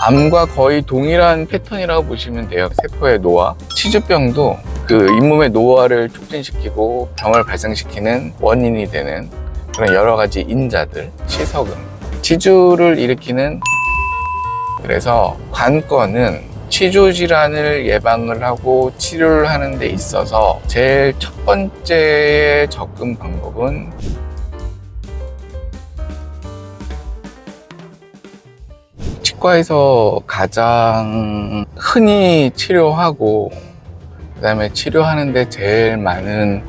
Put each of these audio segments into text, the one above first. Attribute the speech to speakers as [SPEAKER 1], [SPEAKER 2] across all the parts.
[SPEAKER 1] 암과 거의 동일한 패턴이라고 보시면 돼요. 세포의 노화. 치주병도 그 잇몸의 노화를 촉진시키고 병을 발생시키는 원인이 되는 그런 여러 가지 인자들, 치석은 치주를 일으키는. 그래서 관건은 치주 질환을 예방을 하고 치료를 하는 데 있어서 제일 첫 번째 접근 방법은 치과에서 가장 흔히 치료하고 그다음에 치료하는데 제일 많은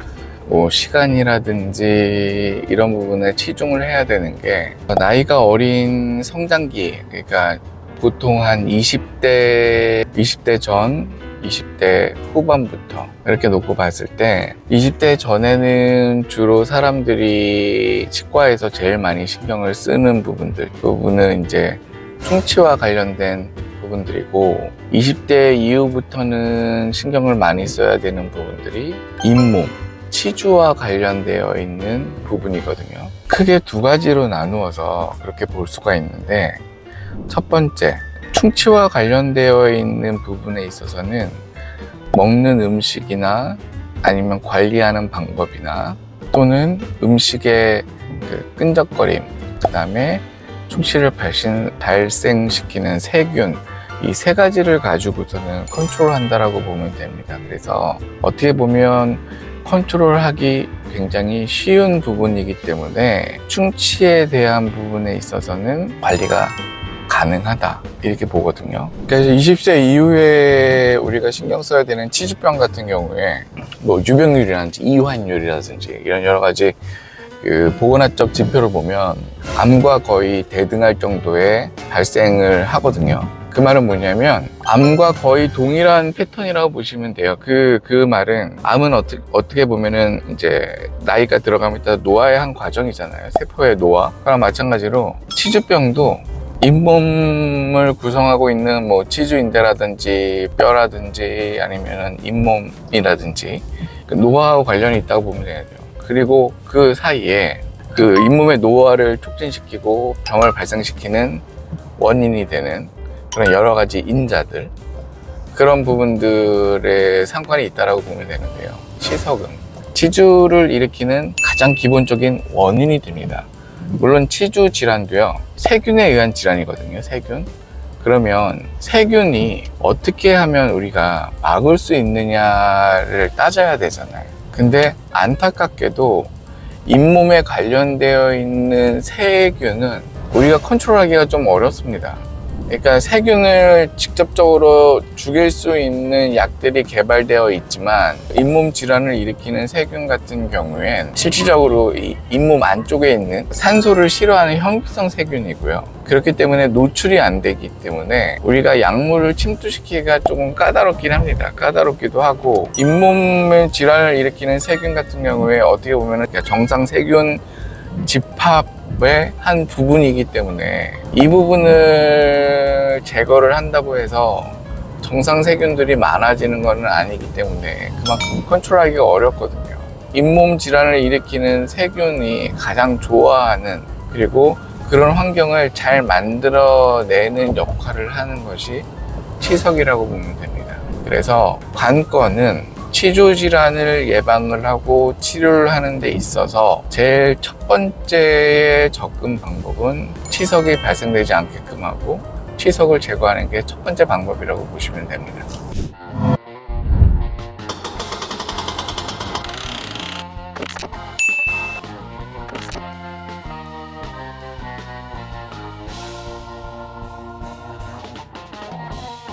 [SPEAKER 1] 시간이라든지 이런 부분에 치중을 해야 되는 게 나이가 어린 성장기, 그러니까 보통 한 20대 전, 20대 후반부터 이렇게 놓고 봤을 때 20대 전에는 주로 사람들이 치과에서 제일 많이 신경을 쓰는 부분들, 그 부분은 이제 충치와 관련된 부분들이고 20대 이후부터는 신경을 많이 써야 되는 부분들이 잇몸, 치주와 관련되어 있는 부분이거든요. 크게 두 가지로 나누어서 그렇게 볼 수가 있는데, 첫 번째, 충치와 관련되어 있는 부분에 있어서는 먹는 음식이나 아니면 관리하는 방법이나 또는 음식의 그 끈적거림, 그 다음에 충치를 발생시키는 세균, 이 세 가지를 가지고서는 컨트롤한다라고 보면 됩니다. 그래서 어떻게 보면 컨트롤하기 굉장히 쉬운 부분이기 때문에 충치에 대한 부분에 있어서는 관리가 가능하다 이렇게 보거든요. 그래서 20세 이후에 우리가 신경 써야 되는 치주병 같은 경우에 뭐 유병률이라든지 이환율이라든지 이런 여러 가지 그 보건학적 지표를 보면 암과 거의 대등할 정도의 발생을 하거든요. 그 말은 뭐냐면 암과 거의 동일한 패턴이라고 보시면 돼요. 그 말은 암은 어떻게 보면은 이제 나이가 들어가면 따라 노화의 한 과정이잖아요. 세포의 노화. 그랑 마찬가지로 치주병도 잇몸을 구성하고 있는 뭐 치주인대라든지 뼈라든지 아니면 잇몸이라든지 그 노화와 관련이 있다고 보면 돼요. 그리고 그 사이에 그 잇몸의 노화를 촉진시키고 병을 발생시키는 원인이 되는 그런 여러 가지 인자들, 그런 부분들에 상관이 있다고 보면 되는데요. 치석은 치주를 일으키는 가장 기본적인 원인이 됩니다. 물론 치주 질환도요, 세균에 의한 질환이거든요. 세균. 그러면 세균이 어떻게 하면 우리가 막을 수 있느냐를 따져야 되잖아요. 근데 안타깝게도 잇몸에 관련되어 있는 세균은 우리가 컨트롤하기가 좀 어렵습니다. 그러니까 세균을 직접적으로 죽일 수 있는 약들이 개발되어 있지만 잇몸 질환을 일으키는 세균 같은 경우엔 실질적으로 이 잇몸 안쪽에 있는 산소를 싫어하는 현기성 세균이고요. 그렇기 때문에 노출이 안 되기 때문에 우리가 약물을 침투시키기가 조금 까다롭긴 합니다. 까다롭기도 하고, 잇몸의 질환을 일으키는 세균 같은 경우에 어떻게 보면 정상 세균 집합의 한 부분이기 때문에 이 부분을 제거를 한다고 해서 정상 세균들이 많아지는 것은 아니기 때문에 그만큼 컨트롤하기가 어렵거든요. 잇몸 질환을 일으키는 세균이 가장 좋아하는, 그리고 그런 환경을 잘 만들어내는 역할을 하는 것이 치석이라고 보면 됩니다. 그래서 관건은 치주 질환을 예방을 하고 치료를 하는 데 있어서 제일 첫 번째 접근 방법은 치석이 발생되지 않게끔 하고 치석을 제거하는 게 첫 번째 방법이라고 보시면 됩니다.